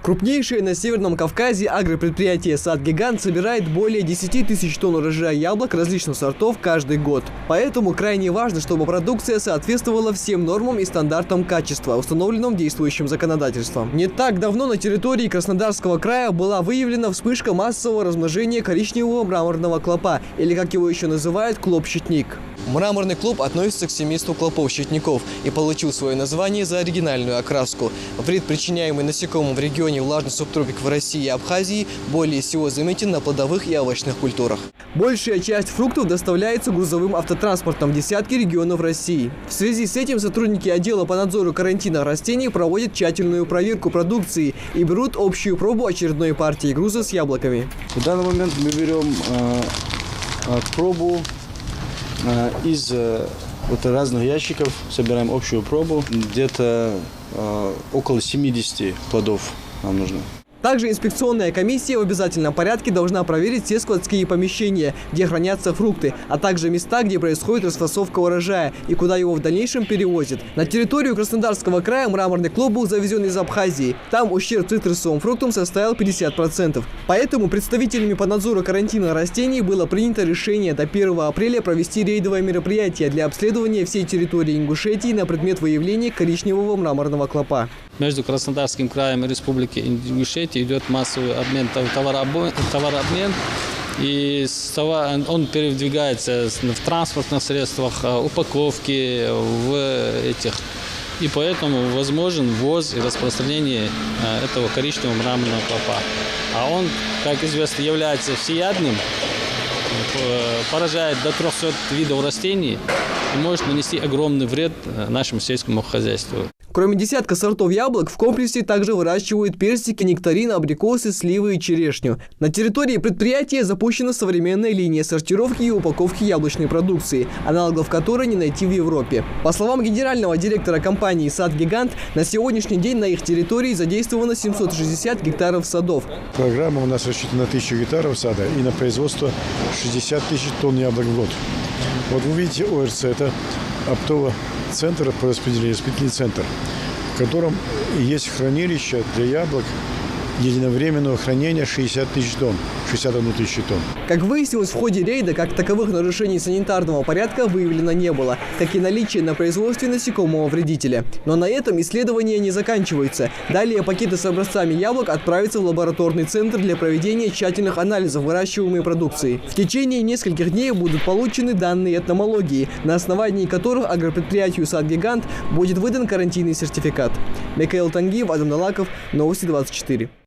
Крупнейшее на Северном Кавказе агропредприятие «Сад-Гигант» собирает более 10 тысяч тонн урожая яблок различных сортов каждый год. Поэтому крайне важно, чтобы продукция соответствовала всем нормам и стандартам качества, установленным действующим законодательством. Не так давно на территории Краснодарского края была выявлена вспышка массового размножения коричневого мраморного клопа, или, как его еще называют, клоп-щитник. Мраморный клоп относится к семейству клопов-щитников и получил свое название за оригинальную окраску. Вред, причиняемый насекомым в регионе влажных субтропиков России и Абхазии, более всего заметен на плодовых и овощных культурах. Большая часть фруктов доставляется грузовым автотранспортом в десятки регионов России. В связи с этим сотрудники отдела по надзору карантина растений проводят тщательную проверку продукции и берут общую пробу очередной партии груза с яблоками. В данный момент мы берем пробу из разных ящиков, собираем общую пробу, где-то около 70 плодов нам нужно. Также инспекционная комиссия в обязательном порядке должна проверить все складские помещения, где хранятся фрукты, а также места, где происходит расфасовка урожая и куда его в дальнейшем перевозят. На территорию Краснодарского края мраморный клоп был завезен из Абхазии. Там ущерб цитрусовым фруктам составил 50%. Поэтому представителями по надзору карантина растений было принято решение до 1 апреля провести рейдовое мероприятие для обследования всей территории Ингушетии на предмет выявления коричневого мраморного клопа. Между Краснодарским краем и Республикой Ингушетия идет массовый обмен, товарообмен, и он передвигается в транспортных средствах, упаковки, и поэтому возможен ввоз и распространение этого коричневого мраморного клопа. А он, как известно, является всеядным, поражает до 300 видов растений и может нанести огромный вред нашему сельскому хозяйству. Кроме десятка сортов яблок, в комплексе также выращивают персики, нектарин, абрикосы, сливы и черешню. На территории предприятия запущена современная линия сортировки и упаковки яблочной продукции, аналогов которой не найти в Европе. По словам генерального директора компании «Сад-Гигант», на сегодняшний день на их территории задействовано 760 гектаров садов. Программа у нас рассчитана на 1000 гектаров сада и на производство 60 тысяч тонн яблок в год. Вот вы видите ОРЦ, это оптовый центр по распределению, распределительный центр, в котором есть хранилище для яблок единовременного хранения 60 тысяч тонн, 61 тысячу тонн. Как выяснилось в ходе рейда, как таковых нарушений санитарного порядка выявлено не было, как и наличие на производстве насекомого вредителя. Но на этом исследования не заканчиваются. Далее пакеты с образцами яблок отправятся в лабораторный центр для проведения тщательных анализов выращиваемой продукции. В течение нескольких дней будут получены данные этномологии, на основании которых агропредприятию «Сад-Гигант» будет выдан карантинный сертификат. Микаэл Тангиев, Адам Далаков, Новости 24.